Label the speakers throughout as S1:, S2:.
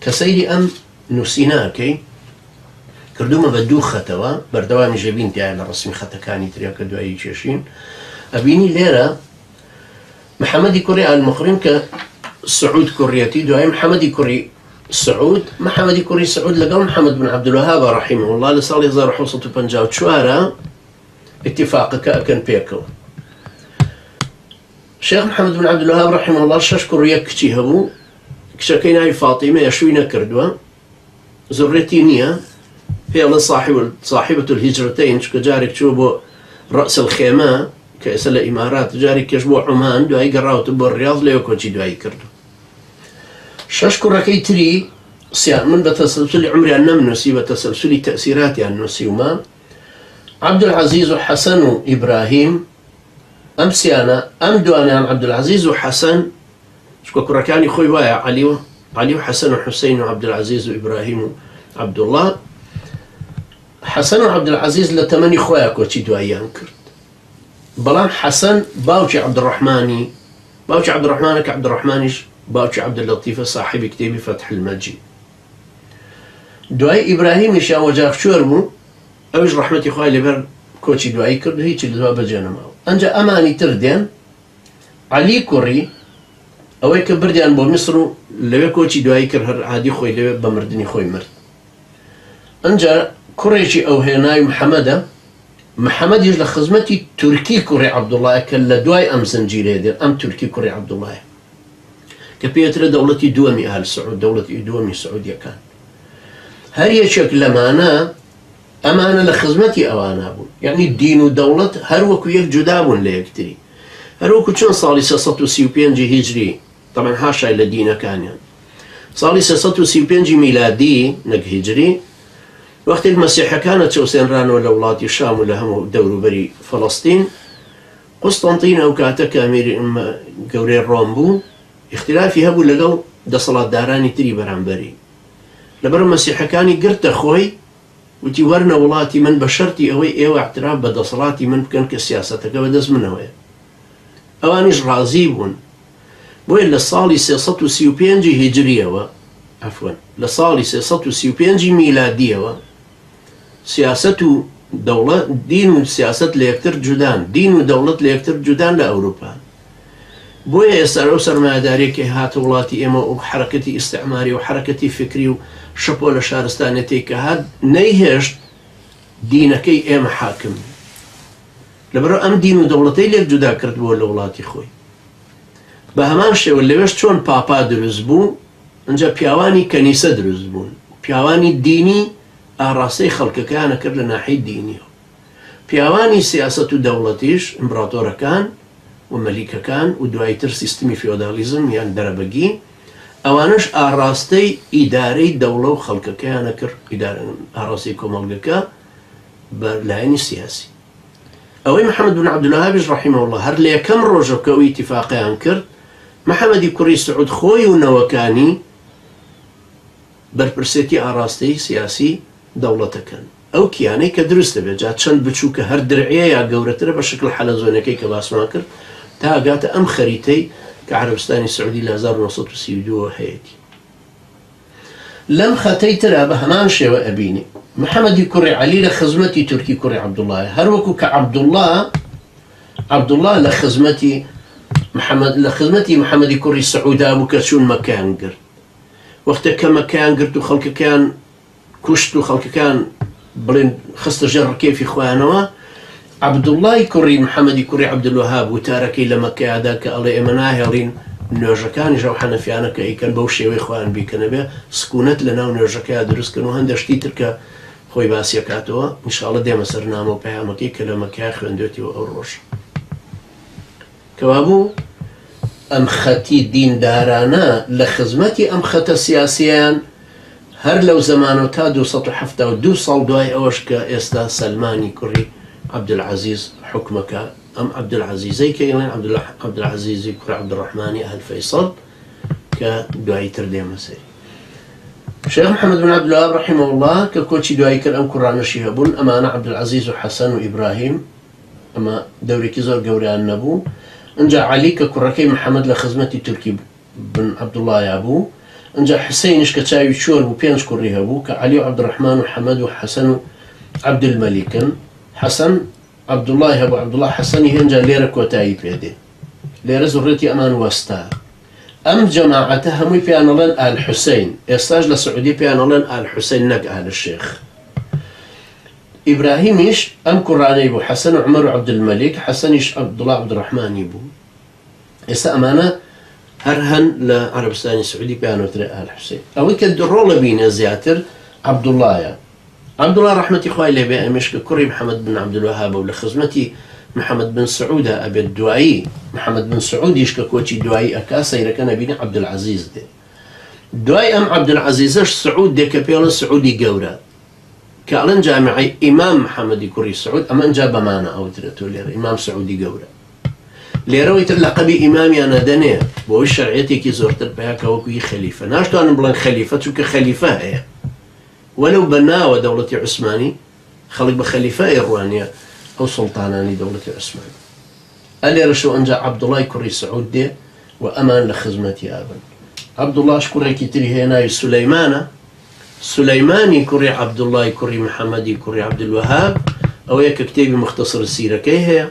S1: كسيري أم نوسيناكي كردوما بدو خطوا بردوامي جبينتي على رسمي خطا كاني تريا كردو أي شيشين أبيني ليرة محمد كوري المخرين كسعود كوريتي دعاء محمد كوري سعود محمد كوري سعود لقال محمد بن عبد الوهاب رحمه الله لصالح زار حوصة بنجاو شوارا اتفاقك أكن بيكو شيخ محمد بن عبد الوهاب رحمه الله شاش كوريا كتيهبو كشكينا فاطمة يشوينا كردوا زرتينية هي الله صاحبة الهجرتين كجارك شوبو رأس الخيمة كأسل الإمارات جارك يشبو عمان دعاي قراو تبو الرياض ليوكوشي دعاي كردو شاشكو ركي تري من بتسلسل عمري النمنسي وتسلسل تأثيراتي النسي وما عبد العزيز وحسن وإبراهيم أمسيانا أمدواني عن عبد العزيز وحسن شكو كركاني خوي وايا علي وحسن وحسين وعبد العزيز وإبراهيم وعبد الله حسن وعبد العزيز لتمني خويا كوتشي دوايان كرد بلان حسن باوشي عبد الرحمن كعبد الرحمنش باوشي عبد اللطيف صاحب كتابي فتح المجيد دواي إبراهيم إشا وجاف شوربو أوش رحمتي خوي لبر كوتشي دواي كرد هيك اللي بجانا معه أنجا أماني تردين علي كوري أويك برديان بو مصر لبي كوتشي دواي كر عادي خوي لبي بمردني خوي مرد أنجا كوريشي أو هناي محمد يجل خزمتي تركي كوري عبد الله كلا دواي أم زنجيري دير أم تركي كوري عبد الله كبيتر دولتي دومي أهل سعود دولتي دومي سعودية كان هري شكل أمانة لخزمتي أوانا بون يعني الدين ودولة هروكو يك جدابون ليكتري هروكو چون صالي 635 هجري طبعا هاشا إلى دين كان يعني صالي 635 ميلادي نك هجري وقت المسيح كانت شوسين رانو لولاد الشام ولهم دورو بري فلسطين قسطنطين أو كاتك أمير قوري الرومبو اختلافي هبو لقل دا صلاة داراني تري برانبري لبر المسيح كاني قرت أخوي وتي ورنا ولاتي من بشرتي أوي إيوة اعتراف بدا صلاتي من كان كسياستك بدز من أوي أوانيش رازيبون بوين لصالي 635 هجرية عفوا لصالي 635 ميلادية سياسة دولة دين وسياسة ليكتر جدان دين ودولة ليكتر جدان لأوروبا بويا يسألوا سرماء داريك هات ولاتي إما وحركتي استعماري وحركتي فكري وشبو لشارستانتي كهاد نيهشت دينكي إما حاكم لبرو أم دين ودولتي ليك جدا كرد بولا ولاتي خوي بهمان شيء واللي وش شون بابا درزبون انجا بياواني كنيسة درزبون بياواني ديني أراسي خلق كان كرد ناحية ديني بياواني سياسة دولتيش امبراطورة كان وملكة كان ودوايتر سيستمي فيوداليزم يعني دربقي أوانش أراستي إداري دولة وخلق كان كر إدارة أراسي كومالقكا بالعين السياسي أوي محمد بن عبد الوهاب رحمه الله هر لي كم روجو كوي اتفاقي أنكر محمد كوري سعود خوي ونوكاني بربرسيتي أراستي سياسي دولة كان أو كياني كدرست بجات شند بتشوك هر درعية يا قورتنا بشكل حلزوني كي كباس ماكر تاقات أم خريتي كعربستاني السعودي لازار نصط وسيودو هيتي لم ختي ترى بهمان شيء وأبيني محمد كوري علي لخزمتي تركي كوري عبد الله هروكو كعبد الله لخزمتي محمد كوري سعود أبو كشون مكان قر وقت كمكان قرت وخلق كان كشت وخلق كان بلين خست جر كيف إخوانه عبد الله كوري محمد كوري عبد الوهاب وتاركي لما كاداك الله إمناهرين نوجكان جو حنفيانا كأي كان بوشي وإخوان بيكنا بها سكونت لنا ونوجكا درس كانوا هندشتي تركا خوي باسيا كاتوا إن شاء الله ديما سرنامو بهامكي كلما كاخ وندوتي وأروش كوابو أم ختي دين دارانا لخزمتي أم خت سياسيان هر لو زمانو تادو سطو حفتا ودو صال دواي أوشك إستا سلماني كوري عبد العزيز حكمك أم عبد العزيزي كيلين عبد العزيز كوري عبد الرحمن أهل فيصل كدواي تردي مسيري شيخ محمد بن عبد الوهاب رحمه الله ككوتشي دواي كر أم كرانا شيهبون أمانا عبد العزيز وحسن وإبراهيم أما دوري كزور قوري النبو انجا علي ككركي محمد لخزمتي تركي بن عبد الله يا أبو انجا حسينش كتاوي شور بو بينش كوريها بو كعلي وعبد الرحمن وحمد وحسن عبد الملك حسن عبد الله ابو عبد الله حسن هنجا ليرة كوتاي بيدي ليرة زرتي امان وستا ام جماعتها مي بيانولن آل حسين استاج لسعودي بيانولن آل حسين نك آل الشيخ إبراهيميش أم كراني بو حسن وعمر وعبد الملك حسنيش عبد الله عبد الرحمن يبو إسا أمانة هرهن لعربستان السعودي بيانو ترى آل حسين أو كدرولة بينا زياتر عبد الله يا عبد الله رحمة إخوائي لبي أمشك كوري محمد بن عبد الوهاب ولخزمتي محمد بن سعود أبي الدوائي محمد بن سعود يشك كوتشي دوائي أكاسا يركن بينا عبد العزيز دي دوائي أم عبد العزيزش سعود دي كبيرا سعودي قورا كألن جامعي إمام محمد كوري سعود أما جاب معنا أو ترتو لير إمام سعودي قورا ليروي تلقبي إمامي أنا دنيا بو الشرعيتي كي زورت بها كوكي خليفة ناشتو أنا بلان خليفة تشوك خليفة هي ولو بناوة دولة عثماني خلق بخليفة إيروانيا أو سلطاناني دولة عثماني ألي رشو أنجا عبد الله كوري سعود دي وأمان لخزمتي آبا عبد الله شكرا كتري هنا سليماني كوري عبد الله كوري محمدي كوري عبد الوهاب أو يك كتابي مختصر السيرة كيها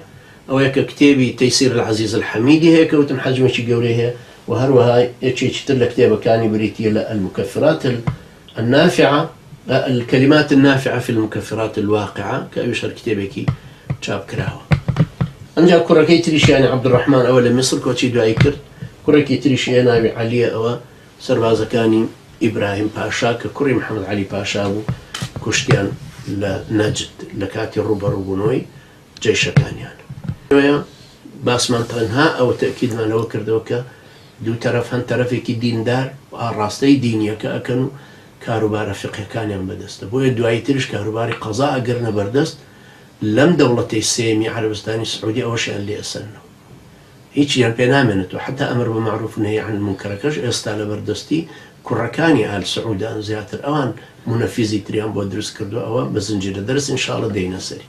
S1: أو يك كتابي تيسير العزيز الحميدي هيك وتم حجم شي قوليها وهروها يتشي تلا كتابة كان بريتي المكفرات النافعة الكلمات النافعة في المكفرات الواقعة كأيشر كتابك شاب كراهو أنجا كورا كيتريش يعني عبد الرحمن أولا مصر كوتشي دعيكر كورا كيتريش يعني علي أو سربازة كاني إبراهيم باشا كوري محمد علي باشا بو كشتيان لنجد لكاتي الروبا روبونوي جيش كان يعني باس منطقنها أو تأكيد ما لو كردوكا دو طرف هن طرفك دين دار وراستي دينيا كأكنو كاروبار فقه كان يوم بدست بو يدعي تريش كاروباري قضاء قرنا بردست لم دولتي السامي عربستاني السعودي أو شيء اللي أسلنا هيك يعني بينامنت وحتى أمر بمعروف نهي عن المنكر كش استال بردستي كركاني آل سعودان زياتر أوان منفذي تريان بودرس كردو أوان بزنجير درس إن شاء الله دينا سري